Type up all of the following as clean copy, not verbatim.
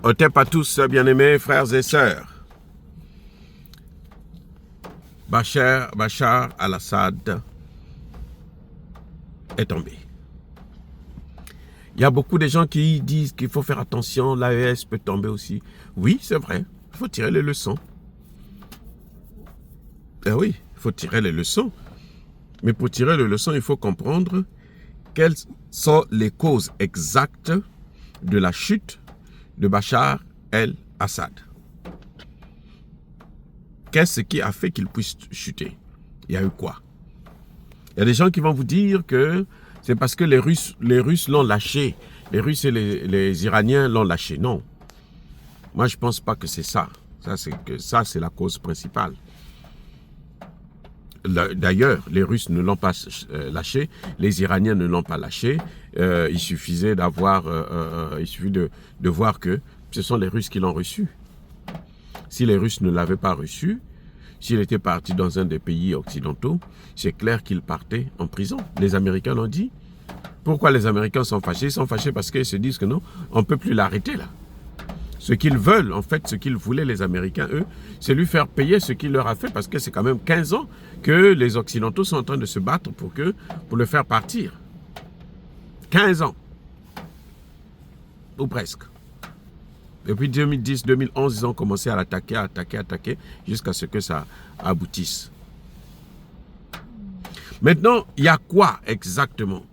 Otep à tous, bien-aimés frères et sœurs. Bachar al-Assad est tombé. Il y a beaucoup de gens qui disent qu'il faut faire attention, l'AES peut tomber aussi. Oui, c'est vrai, il faut tirer les leçons. Eh oui, il faut tirer les leçons. Mais pour tirer les leçons, il faut comprendre quelles sont les causes exactes de la chute de Bachar el-Assad. Qu'est-ce qui a fait qu'il puisse chuter? Il y a eu quoi? Il y a des gens qui vont vous dire que c'est parce que les Russes l'ont lâché. Les Russes et les Iraniens l'ont lâché. Non. Moi, je ne pense pas que c'est ça. Ça, c'est la cause principale. D'ailleurs, les Russes ne l'ont pas lâché, les Iraniens ne l'ont pas lâché. Il suffisait il suffit de voir que ce sont les Russes qui l'ont reçu. Si les Russes ne l'avaient pas reçu, s'il était parti dans un des pays occidentaux, c'est clair qu'il partait en prison. Les Américains l'ont dit. Pourquoi les Américains sont fâchés? Ils sont fâchés parce qu'ils se disent que non, on ne peut plus l'arrêter là. Ce qu'ils veulent, en fait, ce qu'ils voulaient les Américains, eux, c'est lui faire payer ce qu'il leur a fait, parce que c'est quand même 15 ans que les Occidentaux sont en train de se battre pour le faire partir. 15 ans. Ou presque. Depuis 2010, 2011, ils ont commencé à l'attaquer, jusqu'à ce que ça aboutisse. Maintenant, il y a quoi exactement?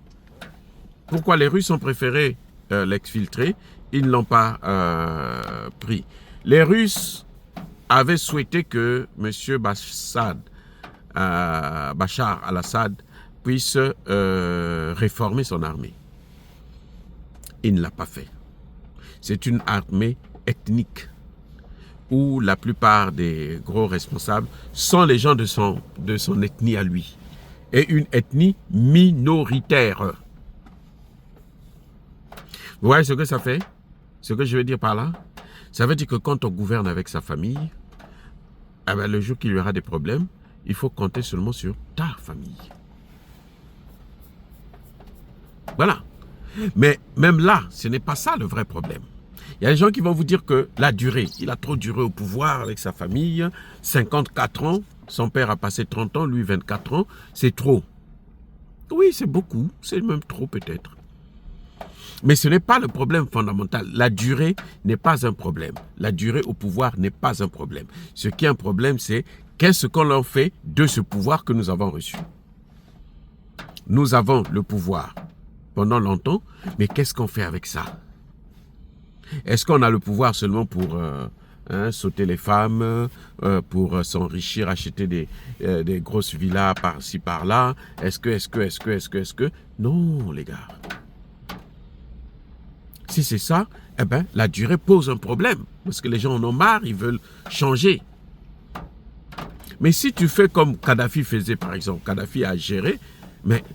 Pourquoi les Russes ont préféré l'exfiltrer? Ils ne l'ont pas pris. Les Russes avaient souhaité que M. Bachar al-Assad puisse réformer son armée. Il ne l'a pas fait. C'est une armée ethnique où la plupart des gros responsables sont les gens de son ethnie à lui. Et une ethnie minoritaire. Vous voyez ce que ça fait? Ce que je veux dire par là? Ça veut dire que quand on gouverne avec sa famille, eh bien, le jour qu'il y aura des problèmes, il faut compter seulement sur ta famille. Voilà. Mais même là, ce n'est pas ça le vrai problème. Il y a des gens qui vont vous dire que la durée, il a trop duré au pouvoir avec sa famille, 54 ans, son père a passé 30 ans, lui 24 ans, c'est trop. Oui, c'est beaucoup, c'est même trop peut-être. Mais ce n'est pas le problème fondamental. La durée n'est pas un problème. La durée au pouvoir n'est pas un problème. Ce qui est un problème, c'est qu'est-ce qu'on en fait de ce pouvoir que nous avons reçu. Nous avons le pouvoir pendant longtemps, mais qu'est-ce qu'on fait avec ça? Est-ce qu'on a le pouvoir seulement pour sauter les femmes, pour s'enrichir, acheter des grosses villas par-ci, par-là? Est-ce que? Non, les gars. Si c'est ça, eh bien, la durée pose un problème. Parce que les gens en ont marre, ils veulent changer. Mais si tu fais comme Kadhafi faisait, par exemple, Kadhafi a géré, mais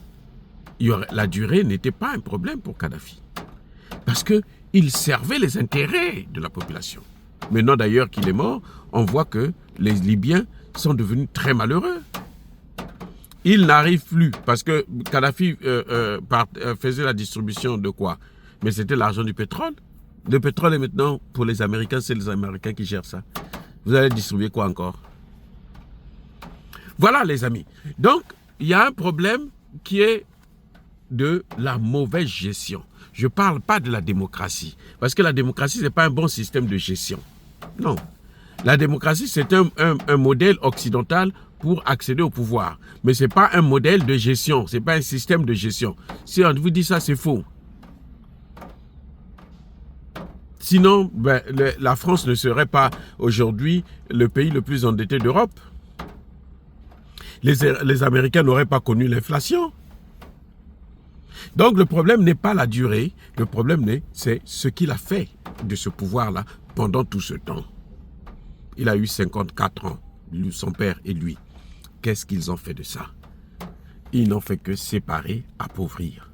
la durée n'était pas un problème pour Kadhafi. Parce qu'il servait les intérêts de la population. Maintenant d'ailleurs qu'il est mort, on voit que les Libyens sont devenus très malheureux. Ils n'arrivent plus, parce que Kadhafi faisait la distribution de quoi? Mais c'était l'argent du pétrole. Le pétrole est maintenant pour les Américains, c'est les Américains qui gèrent ça. Vous allez distribuer quoi encore? Voilà les amis. Donc, il y a un problème qui est de la mauvaise gestion. Je ne parle pas de la démocratie. Parce que la démocratie, ce n'est pas un bon système de gestion. Non. La démocratie, c'est un modèle occidental pour accéder au pouvoir. Mais ce n'est pas un modèle de gestion. Ce n'est pas un système de gestion. Si on vous dit ça, c'est faux. Sinon, ben, la France ne serait pas aujourd'hui le pays le plus endetté d'Europe. Les Américains n'auraient pas connu l'inflation. Donc le problème n'est pas la durée, le problème c'est ce qu'il a fait de ce pouvoir-là pendant tout ce temps. Il a eu 54 ans, son père et lui. Qu'est-ce qu'ils ont fait de ça? Ils n'ont fait que séparer, appauvrir.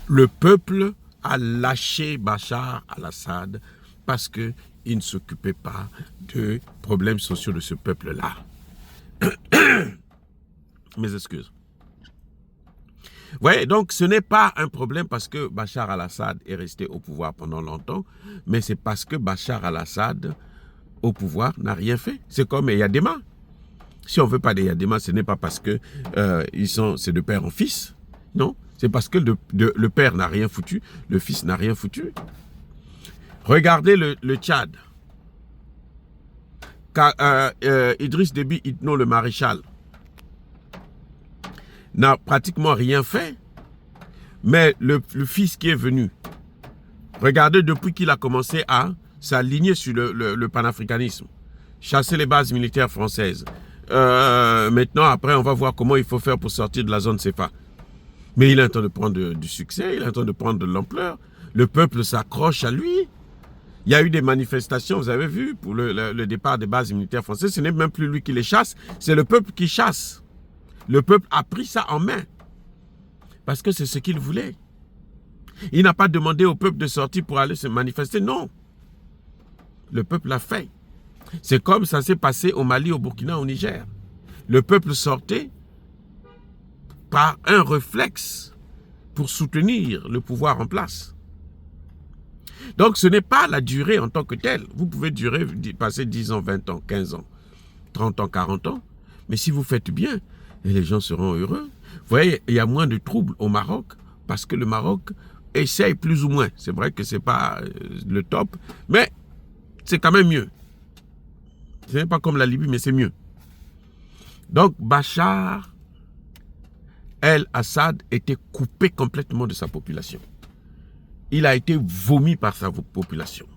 Le peuple a lâché Bachar al-Assad parce qu'il ne s'occupait pas de problèmes sociaux de ce peuple-là. Mes excuses. Vous voyez, donc ce n'est pas un problème parce que Bachar al-Assad est resté au pouvoir pendant longtemps, mais c'est parce que Bachar al-Assad, au pouvoir, n'a rien fait. C'est comme Eyadema. Si on ne veut pas d'Eyadema, ce n'est pas parce que c'est de père en fils. Non, c'est parce que le père n'a rien foutu, le fils n'a rien foutu. Regardez le Tchad. Idriss Déby Itno, le maréchal, n'a pratiquement rien fait. Mais le fils qui est venu, regardez depuis qu'il a commencé à s'aligner sur le panafricanisme, chasser les bases militaires françaises. Maintenant, après, on va voir comment il faut faire pour sortir de la zone CFA. Mais il est en train de prendre du succès, il est en train de prendre de l'ampleur. Le peuple s'accroche à lui. Il y a eu des manifestations, vous avez vu, pour le départ des bases militaires françaises. Ce n'est même plus lui qui les chasse, c'est le peuple qui chasse. Le peuple a pris ça en main. Parce que c'est ce qu'il voulait. Il n'a pas demandé au peuple de sortir pour aller se manifester, non. Le peuple l'a fait. C'est comme ça s'est passé au Mali, au Burkina, au Niger. Le peuple sortait par un réflexe pour soutenir le pouvoir en place. Donc ce n'est pas la durée en tant que telle. Vous pouvez passer 10 ans, 20 ans, 15 ans, 30 ans, 40 ans. Mais si vous faites bien, les gens seront heureux. Vous voyez, il y a moins de troubles au Maroc parce que le Maroc essaye plus ou moins. C'est vrai que ce n'est pas le top, mais c'est quand même mieux. Ce n'est pas comme la Libye, mais c'est mieux. Donc Bachar el-Assad était coupé complètement de sa population. Il a été vomi par sa population.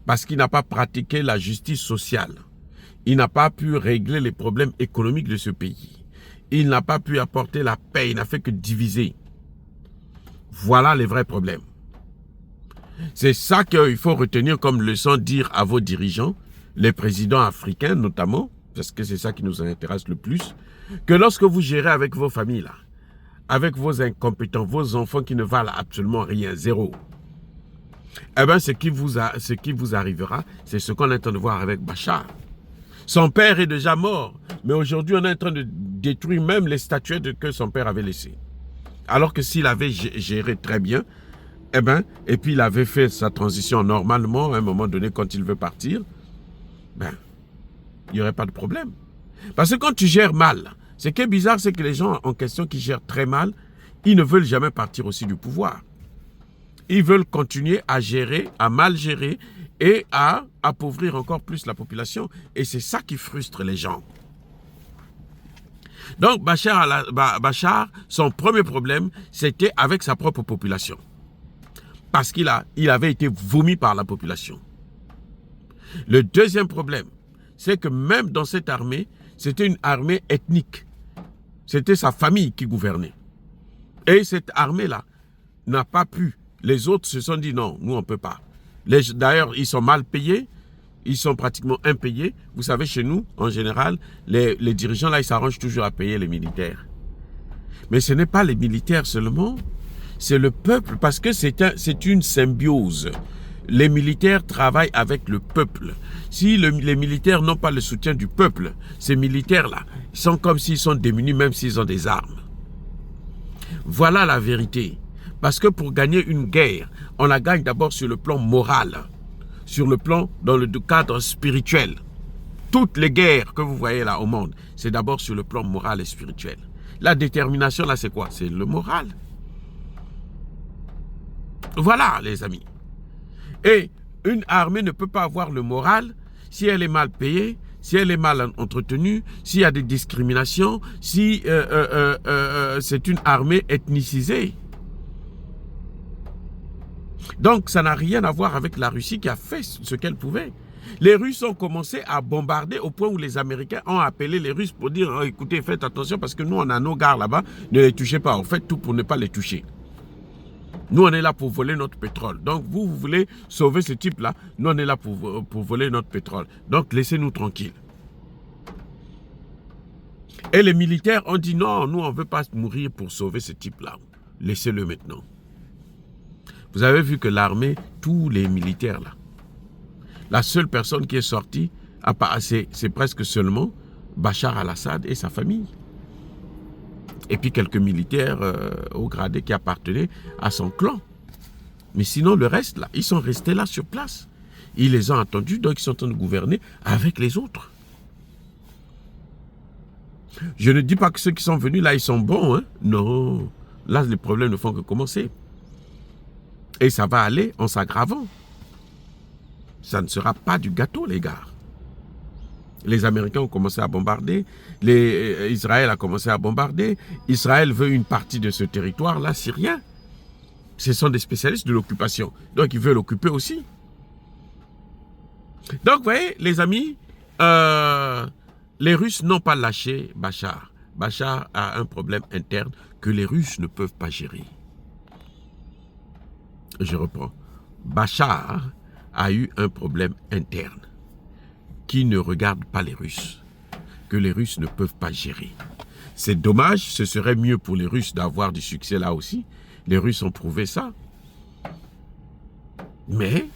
Parce qu'il n'a pas pratiqué la justice sociale. Il n'a pas pu régler les problèmes économiques de ce pays. Il n'a pas pu apporter la paix. Il n'a fait que diviser. Voilà les vrais problèmes. C'est ça qu'il faut retenir comme leçon, dire à vos dirigeants, les présidents africains notamment, parce que c'est ça qui nous intéresse le plus, que lorsque vous gérez avec vos familles là, avec vos incompétents, vos enfants qui ne valent absolument rien, zéro, eh bien ce qui vous arrivera, c'est ce qu'on est en train de voir avec Bachar. Son père est déjà mort, mais aujourd'hui on est en train de détruire même les statuettes que son père avait laissées. Alors que s'il avait géré très bien, eh bien, et puis il avait fait sa transition normalement, à un moment donné quand il veut partir, ben, il n'y aurait pas de problème. Parce que quand tu gères mal, ce qui est bizarre, c'est que les gens en question qui gèrent très mal, ils ne veulent jamais partir aussi du pouvoir. Ils veulent continuer à gérer, à mal gérer et à appauvrir encore plus la population. Et c'est ça qui frustre les gens. Donc Bachar, son premier problème, c'était avec sa propre population. Parce qu'il avait été vomi par la population. Le deuxième problème, c'est que même dans cette armée, c'était une armée ethnique. C'était sa famille qui gouvernait. Et cette armée-là n'a pas pu. Les autres se sont dit non, nous on ne peut pas. D'ailleurs, ils sont mal payés. Ils sont pratiquement impayés. Vous savez, chez nous, en général, les dirigeants, là, ils s'arrangent toujours à payer les militaires. Mais ce n'est pas les militaires seulement, c'est le peuple, parce que c'est une symbiose. Les militaires travaillent avec le peuple. Si les militaires n'ont pas le soutien du peuple, ces militaires-là, ils sont comme s'ils sont démunis, même s'ils ont des armes. Voilà la vérité. Parce que pour gagner une guerre, on la gagne d'abord sur le plan moral, sur le plan, dans le cadre spirituel. Toutes les guerres que vous voyez là au monde, c'est d'abord sur le plan moral et spirituel. La détermination là, c'est quoi? C'est le moral. Voilà les amis. Et une armée ne peut pas avoir le moral si elle est mal payée, si elle est mal entretenue, s'il y a des discriminations, si c'est une armée ethnicisée. Donc ça n'a rien à voir avec la Russie qui a fait ce qu'elle pouvait. Les Russes ont commencé à bombarder au point où les Américains ont appelé les Russes pour dire oh, écoutez, faites attention parce que nous on a nos gares là-bas, ne les touchez pas, on fait tout pour ne pas les toucher. Nous, on est là pour voler notre pétrole. Donc, vous voulez sauver ce type-là. Nous, on est là pour voler notre pétrole. Donc, laissez-nous tranquilles. Et les militaires ont dit non, nous, on ne veut pas mourir pour sauver ce type-là. Laissez-le maintenant. Vous avez vu que l'armée, tous les militaires là, la seule personne qui est sortie, c'est presque seulement Bachar al-Assad et sa famille. Et puis quelques militaires au gradé qui appartenaient à son clan. Mais sinon, le reste, là, ils sont restés là sur place. Ils les ont attendus, donc ils sont en train de gouverner avec les autres. Je ne dis pas que ceux qui sont venus là, ils sont bons. Hein? Non. Là, les problèmes ne font que commencer. Et ça va aller en s'aggravant. Ça ne sera pas du gâteau, les gars. Les Américains ont commencé à bombarder. Israël a commencé à bombarder. Israël veut une partie de ce territoire-là syrien. Ce sont des spécialistes de l'occupation. Donc, ils veulent l'occuper aussi. Donc, vous voyez, les amis, les Russes n'ont pas lâché Bachar. Bachar a un problème interne que les Russes ne peuvent pas gérer. Je reprends. Bachar a eu un problème interne qui ne regarde pas les Russes, que les Russes ne peuvent pas gérer. C'est dommage, ce serait mieux pour les Russes d'avoir du succès là aussi. Les Russes ont prouvé ça. Mais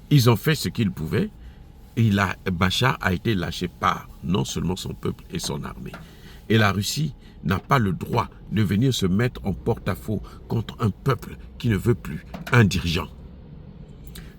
ils ont fait ce qu'ils pouvaient. Et Bachar a été lâché par non seulement son peuple et son armée. Et la Russie n'a pas le droit de venir se mettre en porte-à-faux contre un peuple qui ne veut plus un dirigeant.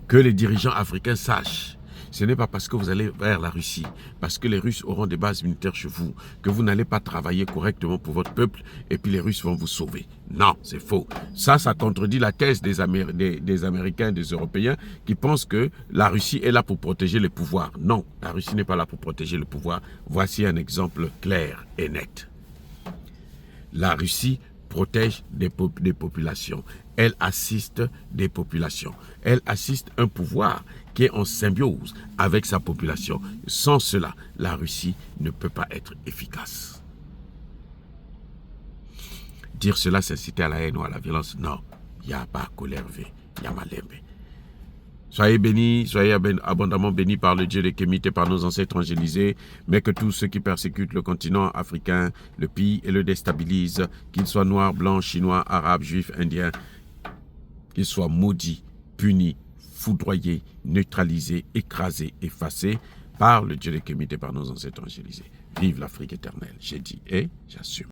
Que les dirigeants africains sachent, ce n'est pas parce que vous allez vers la Russie, parce que les Russes auront des bases militaires chez vous, que vous n'allez pas travailler correctement pour votre peuple et puis les Russes vont vous sauver. Non, c'est faux. Ça contredit la thèse des Américains, des Européens qui pensent que la Russie est là pour protéger les pouvoirs. Non, la Russie n'est pas là pour protéger le pouvoir. Voici un exemple clair et net. La Russie protège des populations. Elle assiste des populations. Elle assiste un pouvoir qui est en symbiose avec sa population. Sans cela, la Russie ne peut pas être efficace. Dire cela, c'est inciter à la haine ou à la violence. Non, il n'y a pas colère, il y a malembe. Soyez bénis, soyez abondamment bénis par le Dieu des Kémites et par nos ancêtres angélisés, mais que tous ceux qui persécutent le continent africain le pillent et le déstabilisent, qu'ils soient noirs, blancs, chinois, arabes, juifs, indiens, qu'ils soient maudits, punis, foudroyés, neutralisés, écrasés, effacés par le Dieu des Kémites et par nos ancêtres angélisés. Vive l'Afrique éternelle, j'ai dit et j'assume.